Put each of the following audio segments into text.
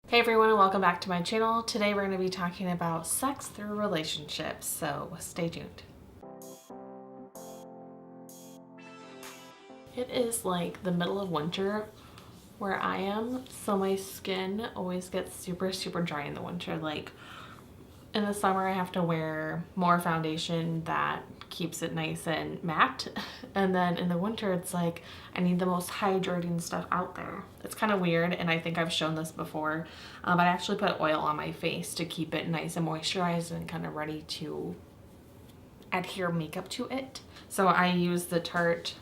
Hey everyone, and welcome back to my channel. Today we're going to be talking about sex through relationships, so stay tuned. It is like the middle of winter where I am, so my skin always gets super dry in the winter. Like in the summer I have to wear more foundation that keeps it nice and matte, and then in the winter it's like I need the most hydrating stuff out there. It's kind of weird, and I think I've shown this before, but I actually put oil on my face to keep it nice and moisturized and kind of ready to adhere makeup to it. So I use the Tarte,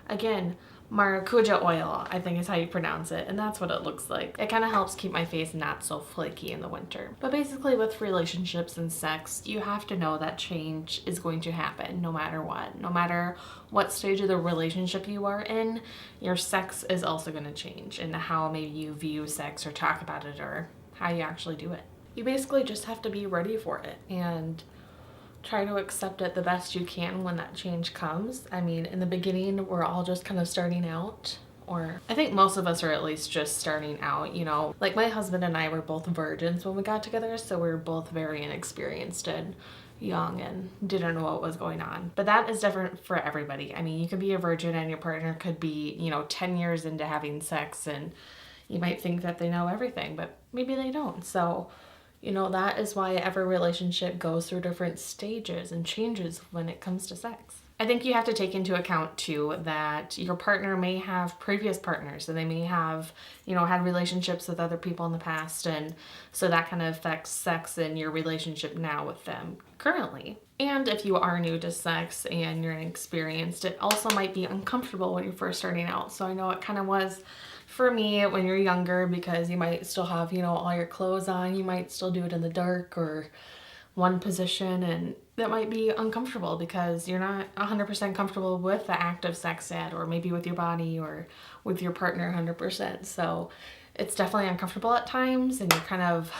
again, maracuja oil, I think is how you pronounce it, and that's what it looks like. It kind of helps keep my face not so flaky in the winter. But basically with relationships and sex, you have to know that change is going to happen no matter what. No matter what stage of the relationship you are in, your sex is also going to change, and how maybe you view sex or talk about it or how you actually do it. You basically just have to be ready for it and try to accept it the best you can when that change comes. I mean, in the beginning, we're all just kind of starting out, or I think most of us are at least just starting out, you know. Like my husband and I were both virgins when we got together, so we were both very inexperienced and young and didn't know what was going on. But that is different for everybody. I mean, you could be a virgin and your partner could be, 10 years into having sex, and you might think that they know everything, but maybe they don't. So that is why every relationship goes through different stages and changes when it comes to sex. I think you have to take into account too that your partner may have previous partners, and they may have, had relationships with other people in the past, and so that kind of affects sex and your relationship now with them currently. And if you are new to sex and you're inexperienced, it also might be uncomfortable when you're first starting out. So I know it kind of was for me when you're younger, because you might still have, all your clothes on. You might still do it in the dark or one position, and that might be uncomfortable because you're not 100% comfortable with the act of sex yet, or maybe with your body or with your partner 100%. So it's definitely uncomfortable at times, and you're kind of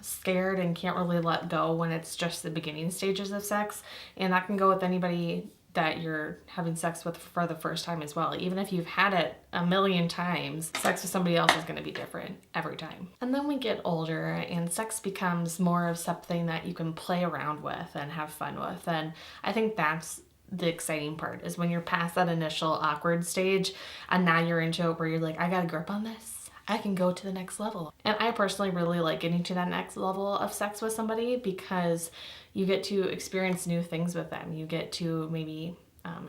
scared and can't really let go when it's just the beginning stages of sex. And that can go with anybody that you're having sex with for the first time as well. Even if you've had it a million times, sex with somebody else is going to be different every time. And then we get older and sex becomes more of something that you can play around with and have fun with. And I think that's the exciting part, is when you're past that initial awkward stage and now you're into it where you're like, I got a grip on this. I can go to the next level. And I personally really like getting to that next level of sex with somebody, because you get to experience new things with them. You get to maybe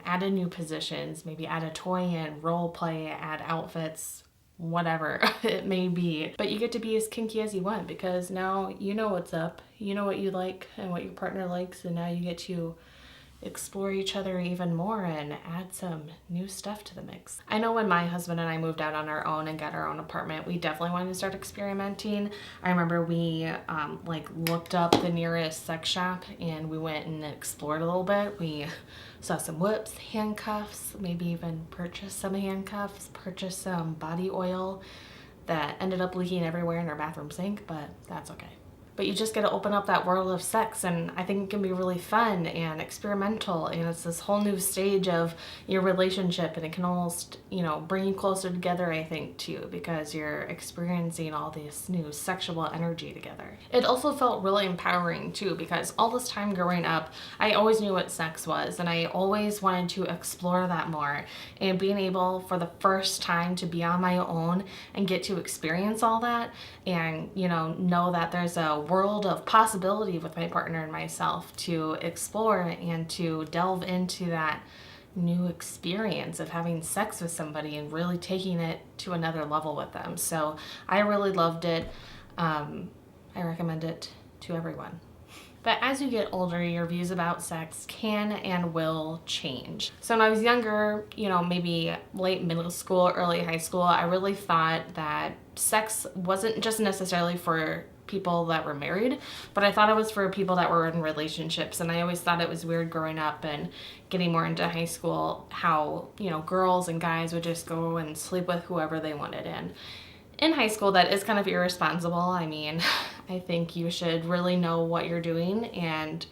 add in new positions, maybe add a toy in, role play, add outfits, whatever it may be. But you get to be as kinky as you want, because now you know what's up. You know what you like and what your partner likes, and now you get to explore each other even more and add some new stuff to the mix. I know when my husband and I moved out on our own and got our own apartment, we definitely wanted to start experimenting. I remember we looked up the nearest sex shop and we went and explored a little bit. We saw some whips, handcuffs, maybe even purchased some handcuffs, purchased some body oil that ended up leaking everywhere in our bathroom sink, but that's okay. But you just get to open up that world of sex, and I think it can be really fun and experimental, and it's this whole new stage of your relationship, and it can almost, bring you closer together, I think, too, because you're experiencing all this new sexual energy together. It also felt really empowering too, because all this time growing up, I always knew what sex was, and I always wanted to explore that more, and being able for the first time to be on my own and get to experience all that, and know that there's a world of possibility with my partner and myself to explore and to delve into that new experience of having sex with somebody and really taking it to another level with them. So I really loved it. I recommend it to everyone. But as you get older, your views about sex can and will change. So when I was younger, maybe late middle school, early high school, I really thought that sex wasn't just necessarily for people that were married, but I thought it was for people that were in relationships. And I always thought it was weird growing up and getting more into high school how, girls and guys would just go and sleep with whoever they wanted. And in high school, that is kind of irresponsible. I mean, I think you should really know what you're doing. And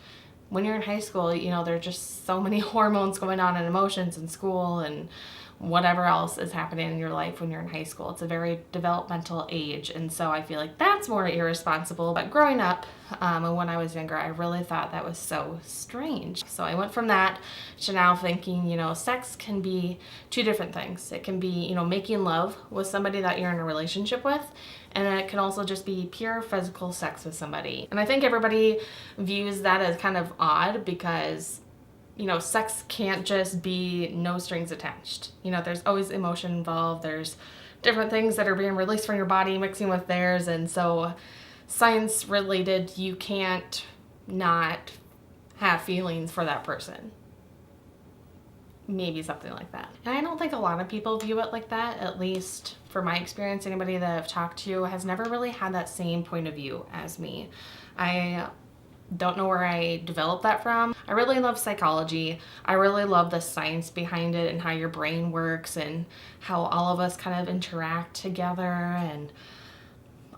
when you're in high school, there's just so many hormones going on and emotions in school and whatever else is happening in your life when you're in high school. It's a very developmental age, and so I feel like that's more irresponsible. But growing up, and when I was younger, I really thought that was so strange. So I went from that to now thinking, sex can be two different things. It can be, making love with somebody that you're in a relationship with, and it can also just be pure physical sex with somebody. And I think everybody views that as kind of odd because sex can't just be no strings attached. There's always emotion involved. There's different things that are being released from your body mixing with theirs. And so science related, you can't not have feelings for that person. Maybe something like that. And I don't think a lot of people view it like that. At least for my experience, anybody that I've talked to has never really had that same point of view as me. I don't know where I developed that from. I really love psychology. I really love the science behind it and how your brain works and how all of us kind of interact together and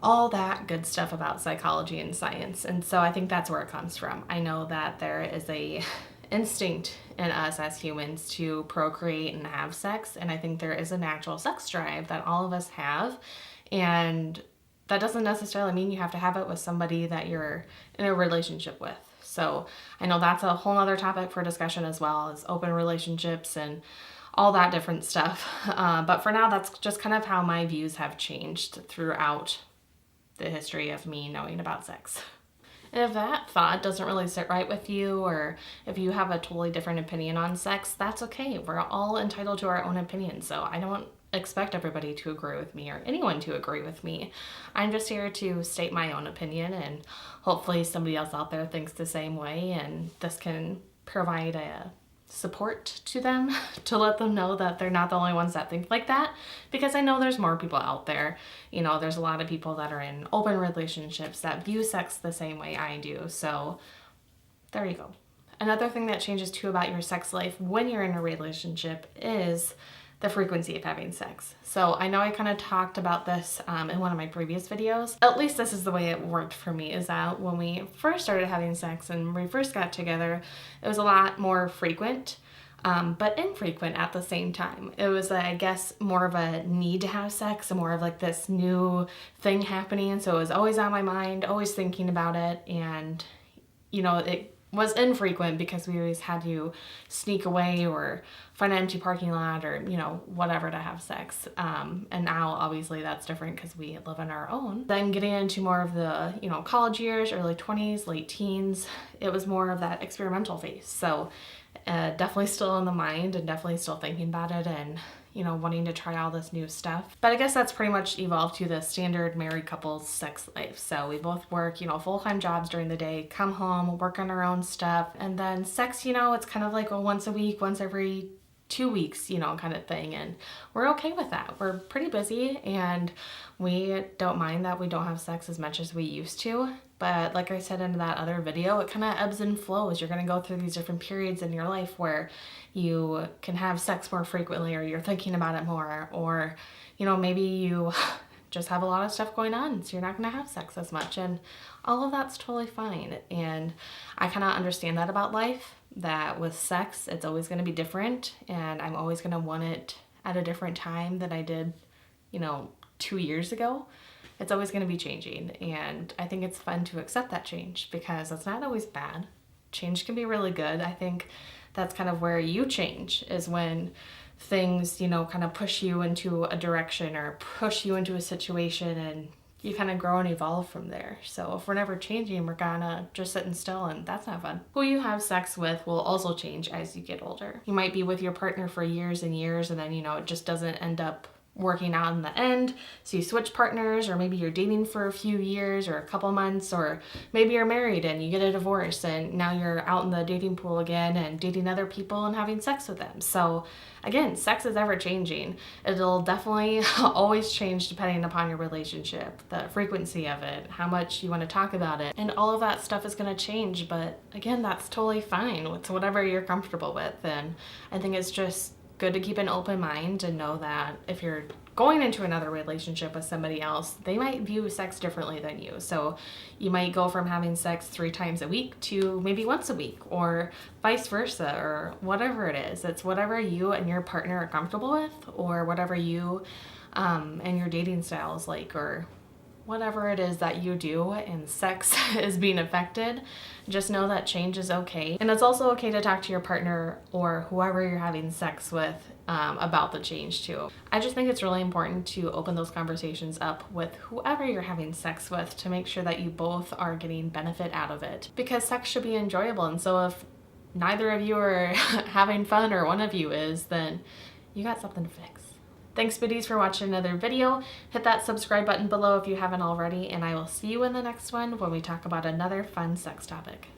all that good stuff about psychology and science. And so I think that's where it comes from. I know that there is a instinct in us as humans to procreate and have sex, and I think there is a natural sex drive that all of us have, and that doesn't necessarily mean you have to have it with somebody that you're in a relationship with. So I know that's a whole other topic for discussion as well, as open relationships and all that different stuff. But for now, that's just kind of how my views have changed throughout the history of me knowing about sex. And if that thought doesn't really sit right with you, or if you have a totally different opinion on sex, that's okay. We're all entitled to our own opinion, so I don't expect everybody to agree with me or anyone to agree with me. I'm just here to state my own opinion, and hopefully somebody else out there thinks the same way, and this can provide a support to them to let them know that they're not the only ones that think like that, because I know there's more people out there. There's a lot of people that are in open relationships that view sex the same way I do. So there you go. Another thing that changes too about your sex life when you're in a relationship is the frequency of having sex. So I know I kind of talked about this in one of my previous videos. At least this is the way it worked for me, is that when we first started having sex and we first got together, it was a lot more frequent, but infrequent at the same time. It was, I guess, more of a need to have sex and more of like this new thing happening. So it was always on my mind, always thinking about it. And, it was infrequent because we always had to sneak away or find an empty parking lot or, whatever to have sex. And now obviously that's different because we live on our own. Then getting into more of the, college years, early 20s, late teens, it was more of that experimental phase. So definitely still in the mind and definitely still thinking about it and, wanting to try all this new stuff. But I guess that's pretty much evolved to the standard married couple's sex life. So we both work, full-time jobs during the day, come home, work on our own stuff, and then sex, it's kind of like a once a week, once every 2 weeks, kind of thing. And we're okay with that. We're pretty busy and we don't mind that we don't have sex as much as we used to. But like I said in that other video, it kind of ebbs and flows. You're going to go through these different periods in your life where you can have sex more frequently, or you're thinking about it more, or, maybe you just have a lot of stuff going on, so you're not going to have sex as much. And all of that's totally fine. And I kind of understand that about life, that with sex, it's always going to be different. And I'm always going to want it at a different time than I did, 2 years ago. It's always going to be changing, and I think it's fun to accept that change because it's not always bad. Change can be really good. I think that's kind of where you change, is when things, kind of push you into a direction or push you into a situation, and you kind of grow and evolve from there. So if we're never changing, we're gonna just sitting still, and that's not fun. Who you have sex with will also change as you get older. You might be with your partner for years and years, and then, it just doesn't end up working out in the end, so you switch partners, or maybe you're dating for a few years or a couple months, or maybe you're married and you get a divorce and now you're out in the dating pool again and dating other people and having sex with them. So again, sex is ever changing. It'll definitely always change depending upon your relationship, the frequency of it, how much you want to talk about it, and all of that stuff is going to change. But again, that's totally fine. It's whatever you're comfortable with, and I think it's just good to keep an open mind and know that if you're going into another relationship with somebody else, they might view sex differently than you. So you might go from having sex 3 times a week to maybe once a week, or vice versa, or whatever it is. It's whatever you and your partner are comfortable with, or whatever you and your dating style is like, or whatever it is that you do and sex is being affected. Just know that change is okay. And it's also okay to talk to your partner or whoever you're having sex with about the change too. I just think it's really important to open those conversations up with whoever you're having sex with to make sure that you both are getting benefit out of it. Because sex should be enjoyable, and so if neither of you are having fun, or one of you is, then you got something to fix. Thanks, biddies, for watching another video. Hit that subscribe button below if you haven't already, and I will see you in the next one when we talk about another fun sex topic.